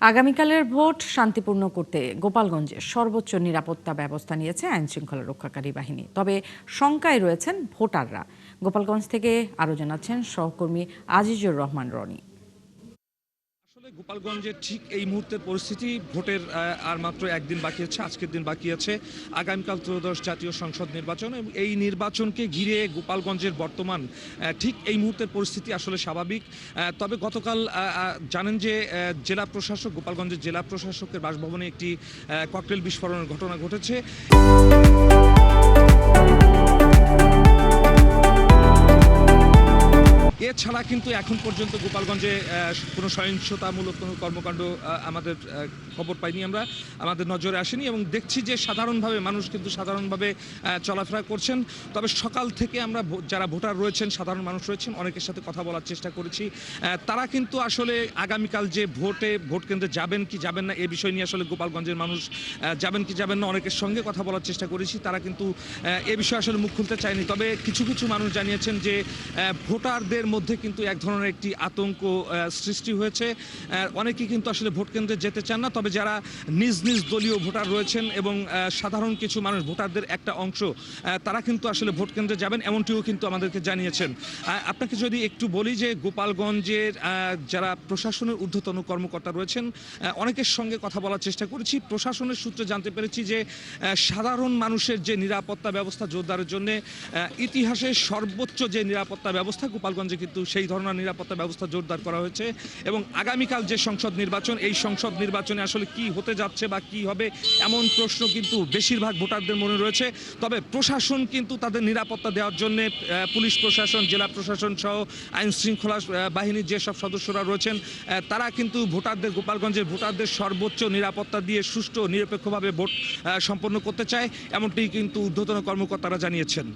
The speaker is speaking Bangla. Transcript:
আগামীকালের ভোট শান্তিপূর্ণ করতে গোপালগঞ্জে সর্বোচ্চ নিরাপত্তা ব্যবস্থা নিয়েছে আইনশৃঙ্খলা রক্ষাকারী বাহিনী। তবে শঙ্কায় রয়েছেন ভোটাররা। গোপালগঞ্জ থেকে আরও জানাচ্ছেন সহকর্মী আজিজুর রহমান রনি। গোপালগঞ্জের ঠিক এই মুহূর্তের পরিস্থিতি, ভোটের আর মাত্র একদিন বাকি আছে, আজকের দিন বাকি আছে আগামীকাল ত্রয়োদশ জাতীয় সংসদ নির্বাচন। এবং এই নির্বাচনকে ঘিরে গোপালগঞ্জের বর্তমান ঠিক এই মুহূর্তের পরিস্থিতি আসলে স্বাভাবিক। তবে গতকাল জানেন যে জেলা প্রশাসক, গোপালগঞ্জের জেলা প্রশাসকের বাসভবনে একটি ককটেল বিস্ফোরণের ঘটনা ঘটেছে। এছাড়া কিন্তু এখন পর্যন্ত গোপালগঞ্জে কোনো সহিংসতামূলক কোনো কর্মকাণ্ড আমাদের খবর পাইনি, আমাদের নজরে আসেনি। এবং দেখছি যে সাধারণভাবে মানুষ কিন্তু সাধারণভাবে চলাফেরা করছেন। তবে সকাল থেকে আমরা যারা ভোটার রয়েছেন, সাধারণ মানুষ রয়েছেন, অনেকের সাথে কথা বলার চেষ্টা করেছি। তারা কিন্তু আসলে আগামীকাল যে ভোট কেন্দ্রে যাবেন কি যাবেন না, এ বিষয় নিয়ে আসলে গোপালগঞ্জের মানুষ যাবেন কি যাবেন না অনেকের সঙ্গে কথা বলার চেষ্টা করেছি। তারা কিন্তু এ বিষয়ে আসলে মুখ খুলতে চায়নি। তবে কিছু কিছু মানুষ জানিয়েছেন যে ভোটারদের মধ্যে কিন্তু এক ধরনের একটি আতঙ্ক সৃষ্টি হয়েছে। অনেকে কিন্তু আসলে ভোট কেন্দ্রে যেতে চান না। তবে যারা নিজ নিজ দলীয় ভোটার রয়েছেন এবং সাধারণ কিছু মানুষ, ভোটারদের একটা অংশ, তারা কিন্তু আসলে ভোট কেন্দ্রে যাবেন, এমনটিও কিন্তু আমাদেরকে জানিয়েছেন। আপনাকে যদি একটু বলি যে গোপালগঞ্জের যারা প্রশাসনের ঊর্ধ্বতন কর্মকর্তা রয়েছেন, অনেকের সঙ্গে কথা বলার চেষ্টা করেছি। প্রশাসনের সূত্রে জানতে পেরেছি যে সাধারণ মানুষের যে নিরাপত্তা ব্যবস্থা জোরদারের জন্য ইতিহাসের সর্বোচ্চ যে নিরাপত্তা ব্যবস্থা, গোপালগঞ্জে কিন্তু সেই ধরনের নিরাপত্তা ব্যবস্থা জোরদার করা হয়েছে। এবং আগামীকাল যে সংসদ নির্বাচন, এই সংসদ নির্বাচনে আসলে কি হতে যাচ্ছে বা কি হবে, এমন প্রশ্ন কিন্তু বেশিরভাগ ভোটারদের মনে রয়েছে। তবে প্রশাসন কিন্তু তাদের নিরাপত্তা দেওয়ার জন্য পুলিশ প্রশাসন, জেলা প্রশাসন সহ আইন শৃঙ্খলা বাহিনীর যেসব সদস্যরা রয়েছেন, তারা কিন্তু গোপালগঞ্জের ভোটারদের সর্বোচ্চ নিরাপত্তা দিয়ে সুষ্ঠু নিরপেক্ষভাবে ভোট সম্পন্ন করতে চায়, এমনটি কিন্তু ঊর্ধ্বতন কর্মকর্তারা জানিয়েছেন।